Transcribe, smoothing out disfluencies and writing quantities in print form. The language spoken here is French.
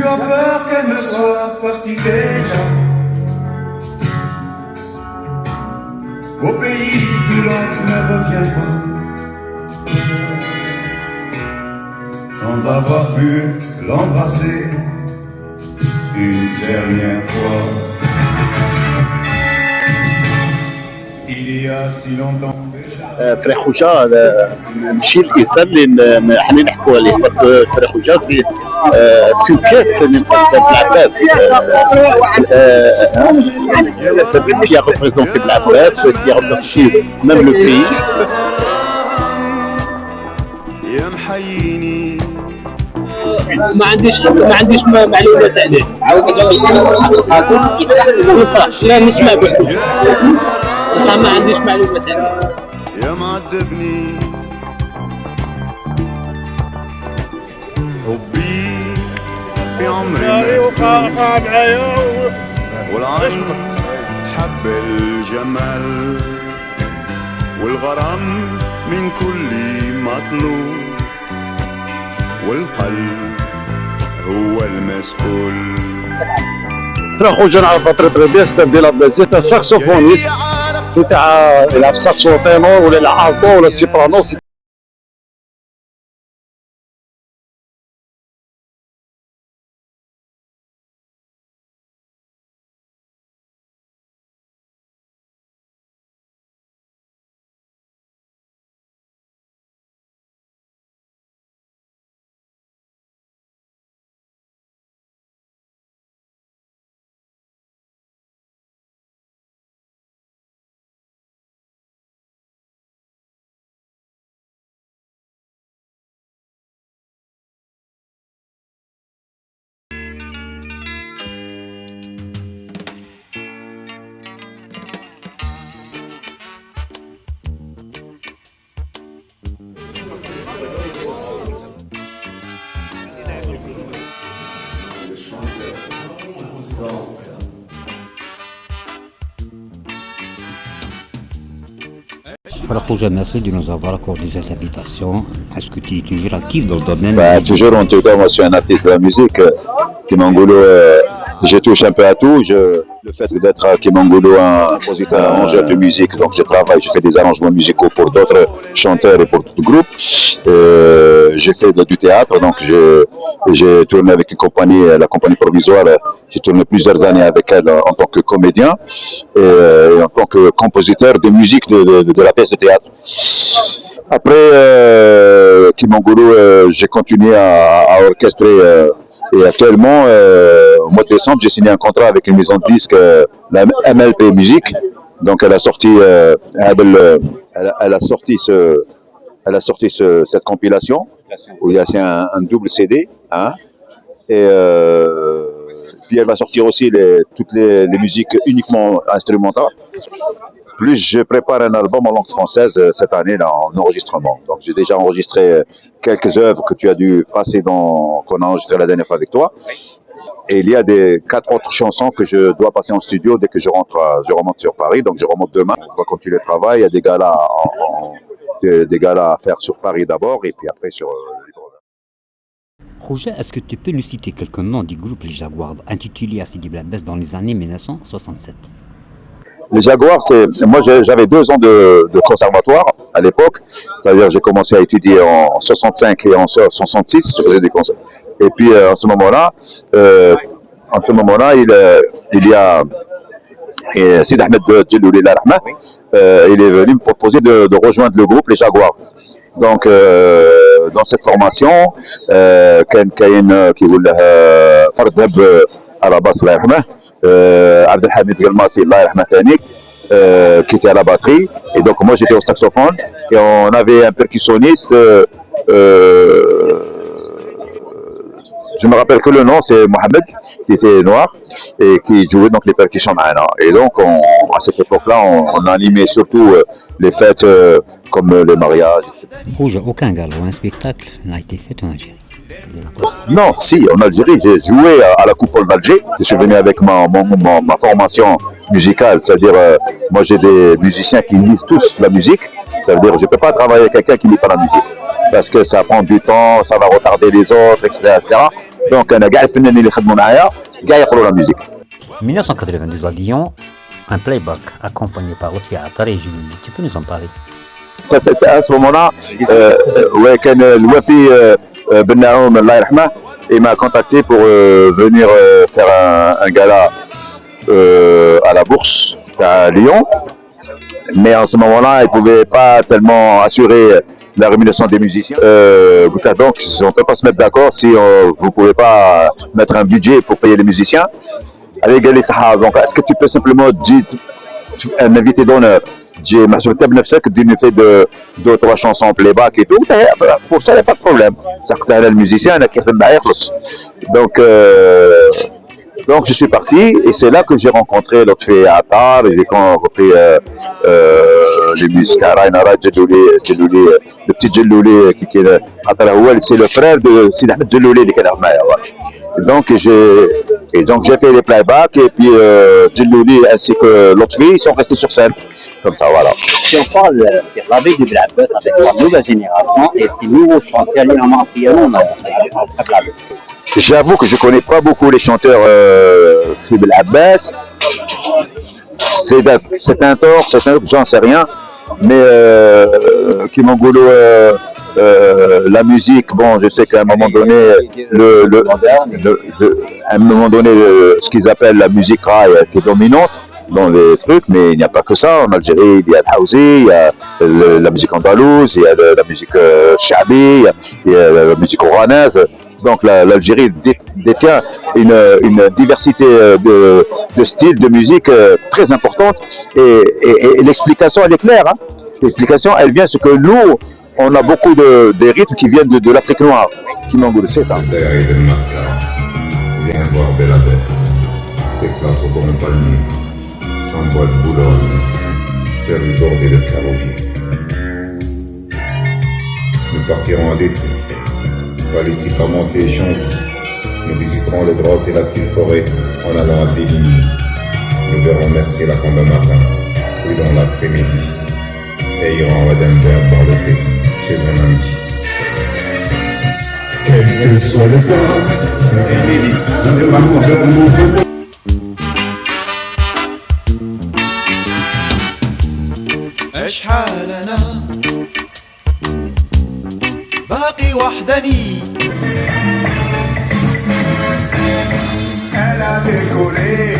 Tu as peur qu'elle ne soit partie déjà au pays d'où l'on ne revient pas, sans avoir pu l'embrasser une dernière fois. Il y a si longtemps déjà. فريخوجا ماشي الانسان اللي حنا نحكوا عليه باسكو فريخوجا سي كاس من بالعباس سي qui a représenté بالعباس qui a représenté même le pays. يا محييني ما عنديش معلومات عليه. لا نسمع بالحوت بس ما عنديش معلومات عليه. يا معذبني حبي في عمري مكتوب والعين تحب الجمال والغرام من كل مطلوب والقلب هو المسؤول. فريخوجا نعرفها تري بيان ستان ديال لابلازي تاع ساكسوفونيست تاع يلعب ساكسو تينور ولا يلعب التو ولا سيبرانو. Farkhouja, merci de nous avoir accordé cette invitation. Est-ce que tu es toujours actif dans le domaine? Toujours, en tout cas, moi je suis un artiste de la musique. Kimangolo, je touche un peu à tout. Le fait d'être Kimangolo un compositeur, arrangeur de musique, donc je travaille, je fais des arrangements musicaux pour d'autres chanteurs et pour d'autres groupes. J'ai fait du théâtre, donc j'ai tourné avec une compagnie, la compagnie provisoire. J'ai tourné plusieurs années avec elle en tant que comédien et en tant que compositeur de musique de la pièce de théâtre. Après Kimangolo, j'ai continué à orchestrer et actuellement, au mois de décembre, j'ai signé un contrat avec une maison de disques, la MLP Musique. Donc elle a sorti, elle a sorti cette compilation où il y a un double CD, hein, et puis elle va sortir aussi toutes les musiques uniquement instrumentales. Plus je prépare un album en langue française cette année là, en enregistrement. Donc j'ai déjà enregistré quelques œuvres que tu as dû passer qu'on a enregistré la dernière fois avec toi. Et il y a 4 autres chansons que je dois passer en studio dès que je remonte sur Paris. Donc je remonte demain. On va continuer le travail. Il y a des galas à faire sur Paris d'abord et puis après sur Khouja, est-ce que tu peux nous citer quelques noms du groupe Les Jaguars intitulé à Sidi Blabès dans les années 1967? Les Jaguars, moi j'avais 2 ans de conservatoire à l'époque, c'est-à-dire j'ai commencé à étudier en 65 et en 66, je faisais des concerts. Et puis en ce moment-là, il y a Sid Ahmed Djellouli Rahma, il est venu me proposer de rejoindre le groupe Les Jaguars. Donc dans cette formation, كاين كيقول له فرد ذهب على باس الله يرحمه. عبد الحميد Gelmassi, Allah yarhamah tani, qui était à la batterie, et donc moi j'étais au saxophone, et on avait un percussionniste, je me rappelle que le nom c'est Mohamed, qui était noir, et qui jouait donc les percussions معنا. Et donc à cette époque-là, on animait surtout les fêtes comme les mariages. Khouja, aucun gala ou un spectacle n'a été fait en Algérie? Non, si, en Algérie, j'ai joué à la Coupole d'Alger. Je suis venu avec ma formation musicale, c'est-à-dire, moi j'ai des musiciens qui lisent tous la musique, ça veut dire je ne peux pas travailler avec quelqu'un qui ne lit pas la musique. parce que ça prend du temps, ça va retarder les autres, etc. etc. Donc, on a gars الفنانين اللي خدموا معايا كاع يقروا la musique. 1992 à Lyon, un playback accompagné par Lotfi Attar et Julie. Tu peux nous en parler? C'est à ce moment-là, ouais, كان الوفي Ben Naoum, Allah yarhamah, il m'a contacté pour venir faire un gala à la bourse à Lyon. Mais en ce moment-là, ils ne pouvaient pas tellement assurer la rémunération des musiciens. Donc, on ne peut pas se mettre d'accord si vous ne pouvez pas mettre un budget pour payer les musiciens. Allez, Gali Sahab, donc est-ce que tu peux simplement dire un invité d'honneur? J'ai ma fait deux, trois chansons playback et tout. Pour ça, il n'y a pas de problème. Ça coûte le musicien, il a qui donc je suis parti et c'est là que j'ai rencontré Lotfi Attar et j'ai rencontré les musiciens Rainara Djelouli, le petit Djelouli qui est c'est le frère de Sidi Ahmed Djelouli qui est là. Donc j'ai fait les playbacks et puis Djelouli ainsi que Lotfi sont restés sur scène. Comme ça, voilà. Si on parle sur la vie de Blabbes avec la nouvelle génération et si nouveaux chanteurs, il y en a un piano, on a Blabbes. J'avoue que je ne connais pas beaucoup les chanteurs de Blabbes. C'est un tort, j'en sais rien. Mais Kimangolo, la musique, bon, je sais qu'à un moment donné, ce qu'ils appellent la musique rail est dominante dans les trucs, mais il n'y a pas que ça. En Algérie, il y a le Haouzi, il y a la musique andalouse, il y a la musique chabi, il y a la musique oranaise. Donc l'Algérie détient une diversité de styles de musique très importante et l'explication elle est claire. Hein. L'explication elle vient ce que nous on a beaucoup des rythmes qui viennent de l'Afrique noire. Kimangolo, c'est ça. Viens voir Blabbes, ses places au Grand Palmier, sans bois de Boulogne, ses rues bordées de carobiers. Nous partirons à détruire. Pas ici, pas monter Chanzy. Nous visiterons les grottes et la petite forêt en allant à Déligny. Nous verrons Mercier la Combe matin, puis dans l'après-midi. Et irons à Denver boire le thé chez un ami. Quel que soit le temps, اشحال انا باقي وحدني Elle a décollé